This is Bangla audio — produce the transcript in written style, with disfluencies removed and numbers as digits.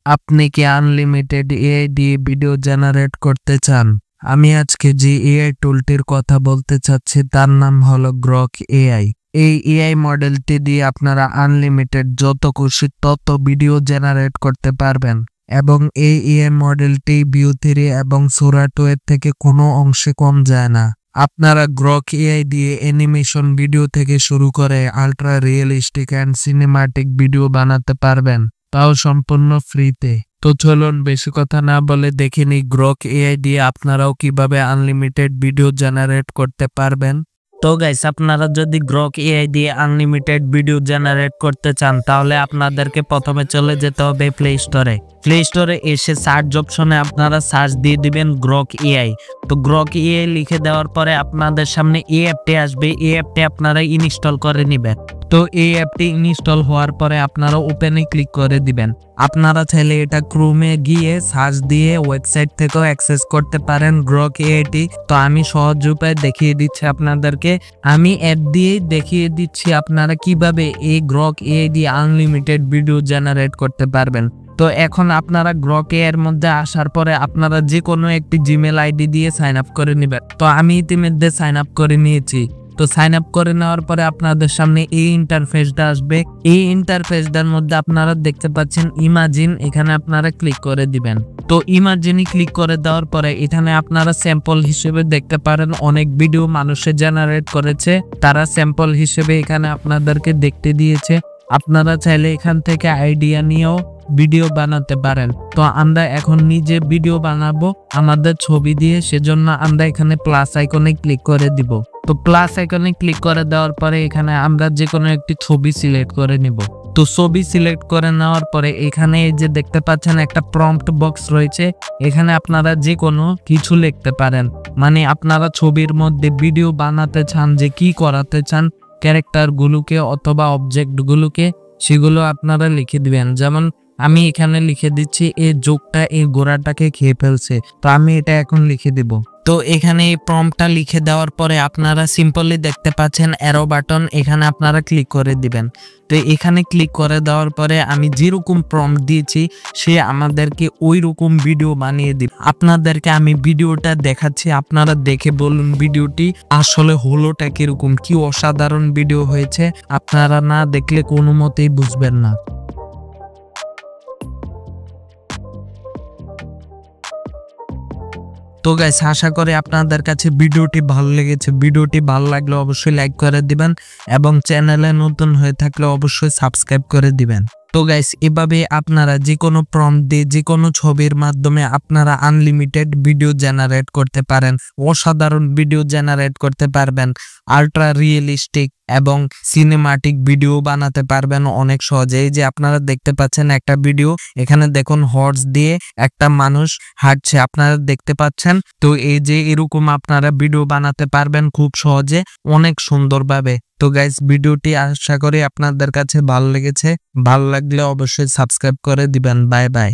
আপনি কি আনলিমিটেড এআই দিয়ে ভিডিও জেনারেট করতে চান? আমি আজকে যে এআই টুলটির কথা বলতে চাচ্ছি তার নাম হলো গ্রক এআই। এই এআই মডেলটি দিয়ে আপনারা আনলিমিটেড যত খুশি তত ভিডিও জেনারেট করতে পারবেন এবং এই এআই মডেলটি ভিউ 3 এবং সোরা 2 এর থেকে কোনো অংশে কম যায় না। আপনারা গ্রক এআই দিয়ে অ্যানিমেশন ভিডিও থেকে শুরু করে ultra realistic and cinematic video বানাতে পারবেন, তাও সম্পূর্ণ ফ্রিতে। তো চলুন বেশি কথা না বলে দেখে নিই গ্রক এআই দিয়ে আপনারাও কিভাবে আনলিমিটেড ভিডিও জেনারেট করতে পারবেন। তো গাইস, আপনারা যদি গ্রক এআই দিয়ে আনলিমিটেড ভিডিও জেনারেট করতে চান তাহলে আপনাদেরকে প্রথমে চলে যেতে হবে প্লে স্টোরে এসে সার্চ অপশনে আপনারা সার্চ দিয়ে দিবেন গ্রক এআই। তো গ্রক এআই লিখে দেওয়ার পরে আপনাদের সামনে এই অ্যাপটি আসবে। এই অ্যাপটি আপনারা ইনস্টল করে নেবেন। তো এই অ্যাপটি ইনস্টল হওয়ার পরে আপনারা ওপেনে ক্লিক করে দিবেন। আপনারা চাইলে এটা ক্রোমে গিয়ে সার্চ দিয়ে ওয়েবসাইট থেকেও অ্যাক্সেস করতে পারেন গ্রক এআইটি। তো আমি সহজ উপায় দেখিয়ে দিচ্ছি আপনাদেরকে। আমি অ্যাপ দিয়েই দেখিয়ে দিচ্ছি আপনারা কিভাবে এই গ্রক এআই দিয়ে আনলিমিটেড ভিডিও জেনারেট করতে পারবেন। তো এখন আপনারা গ্রক এআই এর মধ্যে আসার পরে আপনারা যে কোনো একটি জিমেল আইডি দিয়ে সাইন আপ করে নেবেন। তো আমি ইতিমধ্যে সাইন আপ করে নিয়েছি। তো সাইন আপ করে নেওয়ার পরে আপনাদের সামনে এই ইন্টারফেসটা আসবে। এই ইন্টারফেসটার মধ্যে আপনারা দেখতে পাচ্ছেন ইমাজিন, এখানে আপনারা ক্লিক করে দিবেন। তো ইমাজিনে ক্লিক করে দেওয়ার পরে এখানে আপনারা স্যাম্পল হিসেবে দেখতে পারেন অনেক ভিডিও মানুষে জেনারেট করেছে, তারা স্যাম্পল হিসেবে এখানে আপনাদেরকে দেখতে দিয়েছে। আপনারা চাইলে এখান থেকে আইডিয়া নিয়েও ভিডিও বানাতে পারেন। তো আমরা এখন নিজে ভিডিও বানাবো আমাদের ছবি দিয়ে, সেজন্য আমরা এখানে প্লাস আইকনে ক্লিক করে দিব। তো প্লাস আইকনে ক্লিক করে দেওয়ার পরে এখানে আমরা যে কোনো একটি ছবি সিলেক্ট করে নিব। তো ছবি সিলেক্ট করে নেওয়ার পরে এখানে এই যে দেখতে পাচ্ছেন একটা প্রম্পট বক্স রয়েছে, এখানে আপনারা যে কোনো কিছু লিখতে পারেন। মানে আপনারা ছবির মধ্যে ভিডিও বানাতে চান, যে কি করাতে চান ক্যারেক্টার গুলোকে অথবা অবজেক্ট গুলোকে, সেগুলো আপনারা লিখে দিবেন। যেমন আমি এখানে লিখে দিচ্ছি এই যোগটা এই গোড়াটাকে খেয়ে ফেলছে, তো আমি এটা এখন লিখে দিব। তো এখানে এই প্রম্পটটা লিখে দেওয়ার পরে আপনারা সিম্পলি দেখতে পাচ্ছেন অ্যারো বাটন, এখানে আপনারা ক্লিক করে দিবেন। তো এখানে ক্লিক করে দেওয়ার পরে আমি যেরকম প্রম্পট দিয়েছি সে আমাদেরকে ওই রকম ভিডিও বানিয়ে দিবে। আপনাদেরকে আমি ভিডিওটা দেখাচ্ছি, আপনারা দেখে বলুন ভিডিওটি আসলে হলোটা কিরকম, কি অসাধারণ ভিডিও হয়েছে। আপনারা না দেখলে কোনো মতেই বুঝবেন না। তো গাইস, আশা করি আপনাদের কাছে ভিডিওটি ভালো লেগেছে। ভিডিওটি ভালো লাগলে অবশ্যই লাইক করে দিবেন এবং চ্যানেলে নতুন হয়ে থাকলে অবশ্যই সাবস্ক্রাইব করে দিবেন। তো গাইস, এভাবে আপনারা যে কোনো প্রম্পট দিয়ে যে কোনো ছবির মাধ্যমে আপনারা আনলিমিটেড ভিডিও জেনারেট করতে পারেন, অসাধারণ ভিডিও জেনারেট করতে পারবেন, আল্ট্রা রিয়েলিস্টিক এবং সিনেমাটিক ভিডিও বানাতে পারবেন অনেক সহজে। এই যে আপনারা দেখতে পাচ্ছেন একটা ভিডিও, এখানে দেখুন হর্স দিয়ে একটা মানুষ হাঁটছে, আপনারা দেখতে পাচ্ছেন। তো এই যে এরকম আপনারা ভিডিও বানাতে পারবেন খুব সহজে, অনেক সুন্দরভাবে। তো গাইস, ভিডিওটি আশা করি আপনাদের কাছে ভালো লেগেছে। ভালো লাগলে অবশ্যই সাবস্ক্রাইব করে দিবেন। Bye bye.